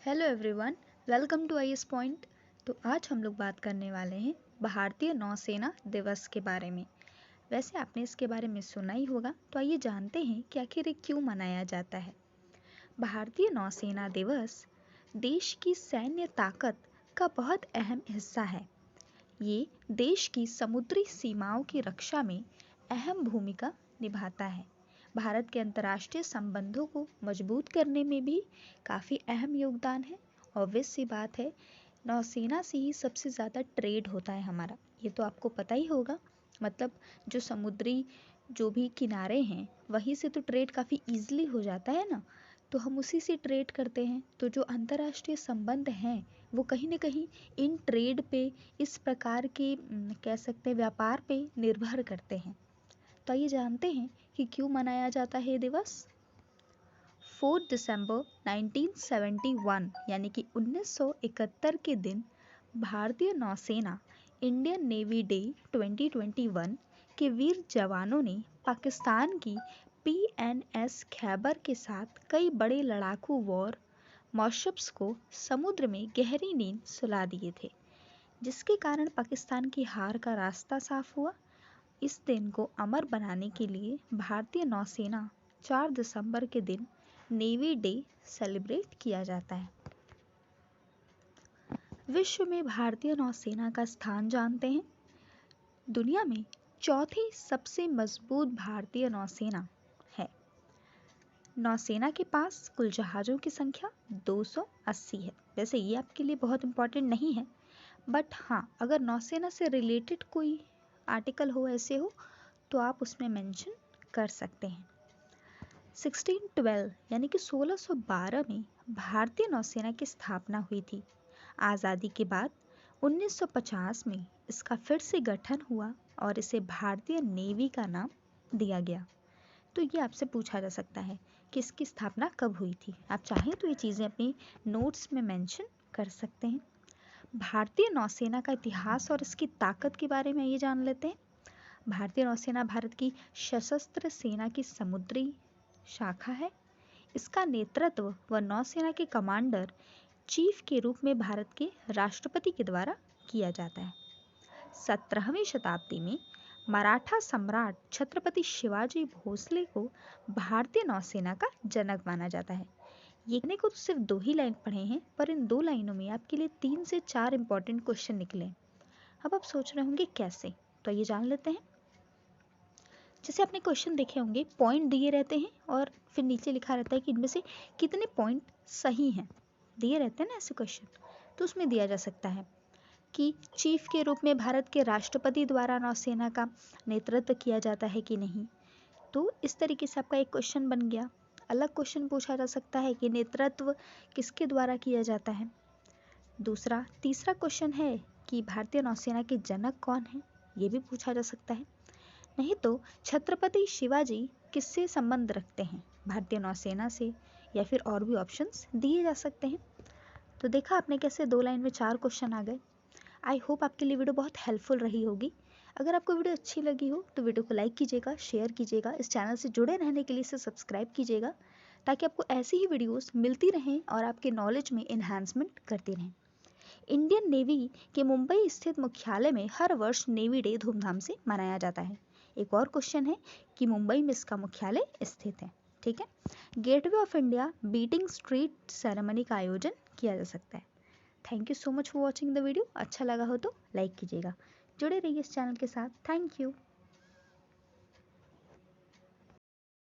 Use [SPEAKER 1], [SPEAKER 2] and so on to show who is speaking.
[SPEAKER 1] Hello everyone, welcome to IS point. तो आज हम लोग बात करने वाले हैं भारतीय नौसेना दिवस के बारे में। वैसे आपने इसके बारे में सुना ही होगा, तो आइए जानते हैं कि आखिर ये क्यों मनाया जाता है। भारतीय नौसेना दिवस देश की सैन्य ताकत का बहुत अहम हिस्सा है। ये देश की समुद्री सीमाओं की रक्षा में अहम भूमिका निभाता है। भारत के अंतर्राष्ट्रीय संबंधों को मजबूत करने में भी काफ़ी अहम योगदान है। ऑब्वियस सी बात है, नौसेना से ही सबसे ज़्यादा ट्रेड होता है हमारा, ये तो आपको पता ही होगा। मतलब जो समुद्री जो भी किनारे हैं वहीं से तो ट्रेड काफ़ी ईजिली हो जाता है ना, तो हम उसी से ट्रेड करते हैं। तो जो अंतर्राष्ट्रीय संबंध हैं वो कहीं ना कहीं इन ट्रेड पे, इस प्रकार के कह सकते हैं व्यापार पे निर्भर करते हैं। तो आइए जानते हैं कि क्यों मनाया जाता है ये दिवस। 4 दिसंबर 1971 यानी कि 1971 के दिन भारतीय नौसेना इंडियन नेवी डे 2021 के वीर जवानों ने पाकिस्तान की PNS खैबर के साथ कई बड़े लड़ाकू वॉर मॉर्शप्स को समुद्र में गहरी नींद सुला दिए थे, जिसके कारण पाकिस्तान की हार का रास्ता साफ हुआ। इस दिन को अमर बनाने के लिए भारतीय नौसेना 4 दिसंबर के दिन नेवी डे सेलिब्रेट किया जाता है। विश्व में भारतीय नौसेना का स्थान जानते हैं। दुनिया में चौथी सबसे मजबूत भारतीय नौसेना है। नौसेना के पास कुल जहाज़ों की संख्या 280 है। वैसे ये आपके लिए बहुत इम्पोर्टेंट नहीं है, बट हाँ, अगर नौसेना से रिलेटेड कोई आर्टिकल हो, ऐसे हो, तो आप उसमें मेंशन कर सकते हैं। 1612 यानी कि 1612 में भारतीय नौसेना की स्थापना हुई थी। आज़ादी के बाद 1950 में इसका फिर से गठन हुआ और इसे भारतीय नेवी का नाम दिया गया। तो ये आपसे पूछा जा सकता है कि इसकी स्थापना कब हुई थी। आप चाहें तो ये चीज़ें अपनी नोट्स में मेंशन कर सकते हैं। भारतीय नौसेना का इतिहास और इसकी ताकत के बारे में ये जान लेते हैं। भारतीय नौसेना भारत की सशस्त्र सेना की समुद्री शाखा है। इसका नेतृत्व व नौसेना के कमांडर चीफ के रूप में भारत के राष्ट्रपति के द्वारा किया जाता है। 17वीं शताब्दी में मराठा सम्राट छत्रपति शिवाजी भोसले को भारतीय नौसेना का जनक माना जाता है। ये कहने को तो सिर्फ 2 ही लाइन पढ़े हैं, पर इन 2 लाइनों में आपके लिए 3 से 4 इंपॉर्टेंट क्वेश्चन निकले। अब आप सोच रहे होंगे कैसे, तो ये जान लेते हैं। जैसे आपने क्वेश्चन देखे होंगे, पॉइंट दिए रहते हैं और फिर नीचे लिखा रहता है कि इनमें से कितने पॉइंट सही हैं। दिए रहते हैं ना ऐसे क्वेश्चन, तो उसमें दिया जा सकता है कि चीफ के रूप में भारत के राष्ट्रपति द्वारा नौसेना का नेतृत्व किया जाता है कि नहीं। तो इस तरीके से आपका एक क्वेश्चन बन गया। अलग क्वेश्चन पूछा जा सकता है कि नेतृत्व किसके द्वारा किया जाता है। तीसरा क्वेश्चन है कि भारतीय नौसेना के जनक कौन है, ये भी पूछा जा सकता है। नहीं तो छत्रपति शिवाजी किससे संबंध रखते हैं, भारतीय नौसेना से, या फिर और भी ऑप्शंस दिए जा सकते हैं। तो देखा आपने कैसे 2 लाइन में 4 क्वेश्चन आ गए। आई होप आपके लिए वीडियो बहुत हेल्पफुल रही होगी। अगर आपको वीडियो अच्छी लगी हो तो वीडियो को लाइक कीजिएगा, शेयर कीजिएगा। इस चैनल से जुड़े रहने के लिए इसे सब्सक्राइब कीजिएगा, ताकि आपको ऐसी ही वीडियोस मिलती रहें और आपके नॉलेज में इन्हांसमेंट करती रहें। इंडियन नेवी के मुंबई स्थित मुख्यालय में हर वर्ष नेवी डे धूमधाम से मनाया जाता है। एक और क्वेश्चन है कि मुंबई में इसका मुख्यालय स्थित है। ठीक है। Gateway of India beating street ceremony का आयोजन किया जा सकता है। Thank you so much for watching the video. अच्छा लगा हो तो लाइक कीजिएगा। जुड़े रहिए इस चैनल के साथ। Thank you.